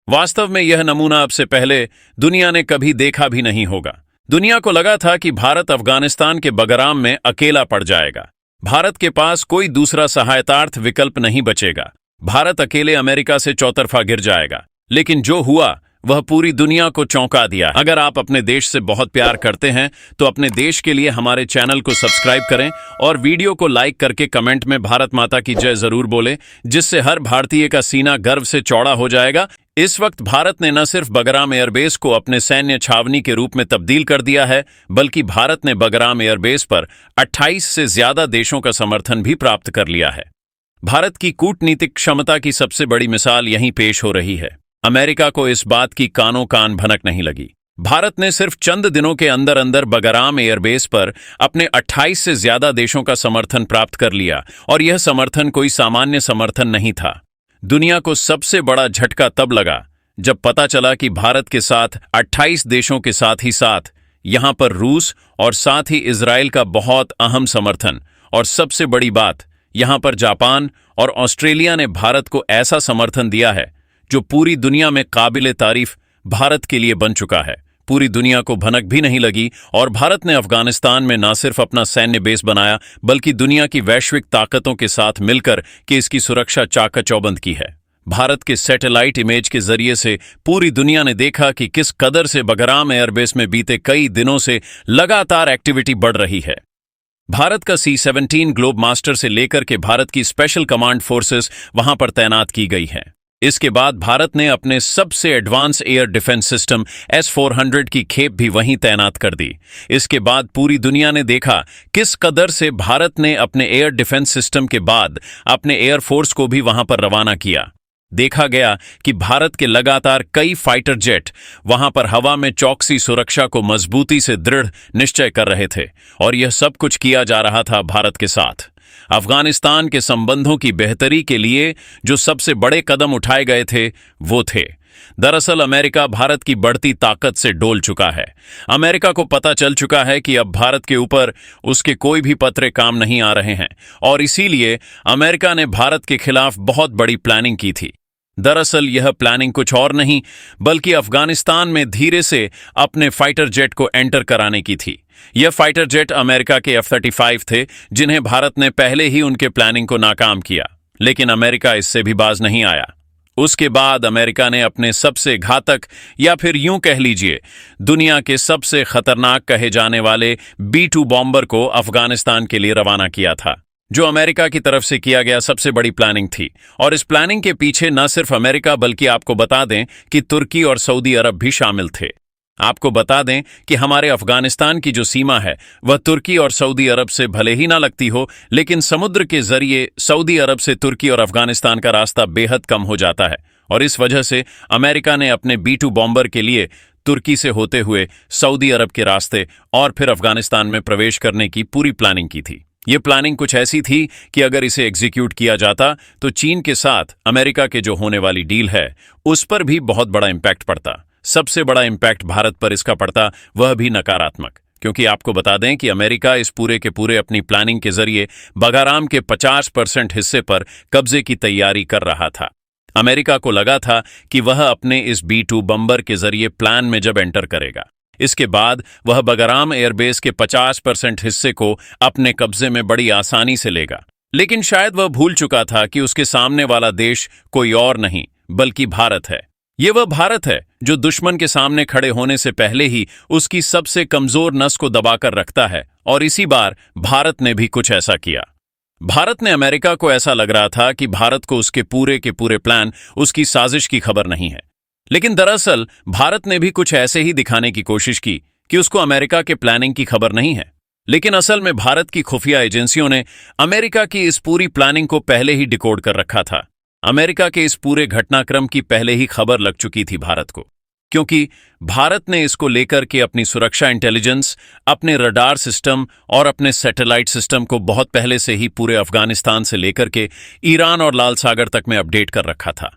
वास्तव में यह नमूना अब से पहले दुनिया ने कभी देखा भी नहीं होगा। दुनिया को लगा था कि भारत अफगानिस्तान के बगराम में अकेला पड़ जाएगा। भारत के पास कोई दूसरा सहायतार्थ विकल्प नहीं बचेगा। भारत अकेले अमेरिका से चौतरफा गिर जाएगा। लेकिन जो हुआ वह पूरी दुनिया को चौंका दिया। अगर आप अपने देश से बहुत प्यार करते हैं तो अपने देश के लिए हमारे चैनल को सब्सक्राइब करें और वीडियो को लाइक करके कमेंट में भारत माता की जय जरूर बोलें, जिससे हर भारतीय का सीना गर्व से चौड़ा हो जाएगा। इस वक्त भारत ने न सिर्फ बगराम एयरबेस को अपने सैन्य छावनी के रूप में तब्दील कर दिया है, बल्कि भारत ने बगराम एयरबेस पर 28 से ज्यादा देशों का समर्थन भी प्राप्त कर लिया है। भारत की कूटनीतिक क्षमता की सबसे बड़ी मिसाल यहीं पेश हो रही है। अमेरिका को इस बात की कानों कान भनक नहीं लगी। भारत ने सिर्फ चंद दिनों के अंदर अंदर बगराम एयरबेस पर अपने 28 से ज्यादा देशों का समर्थन प्राप्त कर लिया, और यह समर्थन कोई सामान्य समर्थन नहीं था। दुनिया को सबसे बड़ा झटका तब लगा जब पता चला कि भारत के साथ 28 देशों के साथ ही साथ यहां पर रूस और साथ ही इजराइल का बहुत अहम समर्थन, और सबसे बड़ी बात, यहां पर जापान और ऑस्ट्रेलिया ने भारत को ऐसा समर्थन दिया है जो पूरी दुनिया में काबिले तारीफ भारत के लिए बन चुका है। पूरी दुनिया को भनक भी नहीं लगी और भारत ने अफगानिस्तान में न सिर्फ अपना सैन्य बेस बनाया, बल्कि दुनिया की वैश्विक ताकतों के साथ मिलकर के इसकी सुरक्षा चाक-चौबंद की है। भारत के सैटेलाइट इमेज के जरिए से पूरी दुनिया ने देखा कि किस कदर से बगराम एयरबेस में बीते कई दिनों से लगातार एक्टिविटी बढ़ रही है। भारत का C-17 ग्लोब मास्टर से लेकर के भारत की स्पेशल कमांड फोर्सेस वहां पर तैनात की गई हैं। इसके बाद भारत ने अपने सबसे advance air defence system S-400 की खेप भी वहीं तैनात कर दी। इसके बाद पूरी दुनिया ने देखा किस कदर से भारत ने अपने एयर डिफेंस सिस्टम के बाद अपने एयरफोर्स को भी वहां पर रवाना किया। देखा गया कि भारत के लगातार कई फाइटर जेट वहां पर हवा में चौकसी सुरक्षा को मजबूती से दृढ़ निश्चय कर रहे थे, और यह सब कुछ किया जा रहा था भारत के साथ। अफगानिस्तान के संबंधों की बेहतरी के लिए जो सबसे बड़े कदम उठाए गए थे वो थे, दरअसल अमेरिका भारत की बढ़ती ताकत से डोल चुका है। अमेरिका को पता चल चुका है कि अब भारत के ऊपर उसके कोई भी पतरे काम नहीं आ रहे हैं, और इसीलिए अमेरिका ने भारत के खिलाफ बहुत बड़ी प्लानिंग की थी। दरअसल यह प्लानिंग कुछ और नहीं बल्कि अफगानिस्तान में धीरे से अपने फाइटर जेट को एंटर कराने की थी। यह फाइटर जेट अमेरिका के F-35 थे, जिन्हें भारत ने पहले ही उनके प्लानिंग को नाकाम किया, लेकिन अमेरिका इससे भी बाज नहीं आया। उसके बाद अमेरिका ने अपने सबसे घातक, या फिर यूं कह लीजिए दुनिया के सबसे खतरनाक कहे जाने वाले B-2 बॉम्बर को अफगानिस्तान के लिए रवाना किया था, जो अमेरिका की तरफ से किया गया सबसे बड़ी प्लानिंग थी। और इस प्लानिंग के पीछे न सिर्फ अमेरिका बल्कि आपको बता दें कि तुर्की और सऊदी अरब भी शामिल थे। आपको बता दें कि हमारे अफगानिस्तान की जो सीमा है वह तुर्की और सऊदी अरब से भले ही ना लगती हो, लेकिन समुद्र के जरिए सऊदी अरब से तुर्की और अफगानिस्तान का रास्ता बेहद कम हो जाता है, और इस वजह से अमेरिका ने अपने B-2 बॉम्बर के लिए तुर्की से होते हुए सऊदी अरब के रास्ते और फिर अफगानिस्तान में प्रवेश करने की पूरी प्लानिंग की थी। ये प्लानिंग कुछ ऐसी थी कि अगर इसे एग्जीक्यूट किया जाता तो चीन के साथ अमेरिका के जो होने वाली डील है उस पर भी बहुत बड़ा इंपैक्ट पड़ता। सबसे बड़ा इंपैक्ट भारत पर इसका पड़ता, वह भी नकारात्मक, क्योंकि आपको बता दें कि अमेरिका इस पूरे के पूरे अपनी प्लानिंग के जरिए बगराम के 50% हिस्से पर कब्जे की तैयारी कर रहा था। अमेरिका को लगा था कि वह अपने इस B-2 बम्बर के जरिए प्लान में जब एंटर करेगा, इसके बाद वह बगराम एयरबेस के 50% हिस्से को अपने कब्जे में बड़ी आसानी से लेगा। लेकिन शायद वह भूल चुका था कि उसके सामने वाला देश कोई और नहीं बल्कि भारत है। ये वह भारत है जो दुश्मन के सामने खड़े होने से पहले ही उसकी सबसे कमजोर नस को दबाकर रखता है, और इसी बार भारत ने भी कुछ ऐसा किया। भारत ने अमेरिका को ऐसा लग रहा था कि भारत को उसके पूरे के पूरे प्लान, उसकी साजिश की खबर नहीं है, लेकिन दरअसल भारत ने भी कुछ ऐसे ही दिखाने की कोशिश की कि उसको अमेरिका के प्लानिंग की खबर नहीं है। लेकिन असल में भारत की खुफिया एजेंसियों ने अमेरिका की इस पूरी प्लानिंग को पहले ही डिकोड कर रखा था। अमेरिका के इस पूरे घटनाक्रम की पहले ही खबर लग चुकी थी भारत को, क्योंकि भारत ने इसको लेकर के अपनी सुरक्षा इंटेलिजेंस, अपने रडार सिस्टम और अपने सैटेलाइट सिस्टम को बहुत पहले से ही पूरे अफगानिस्तान से लेकर के ईरान और लाल सागर तक में अपडेट कर रखा था।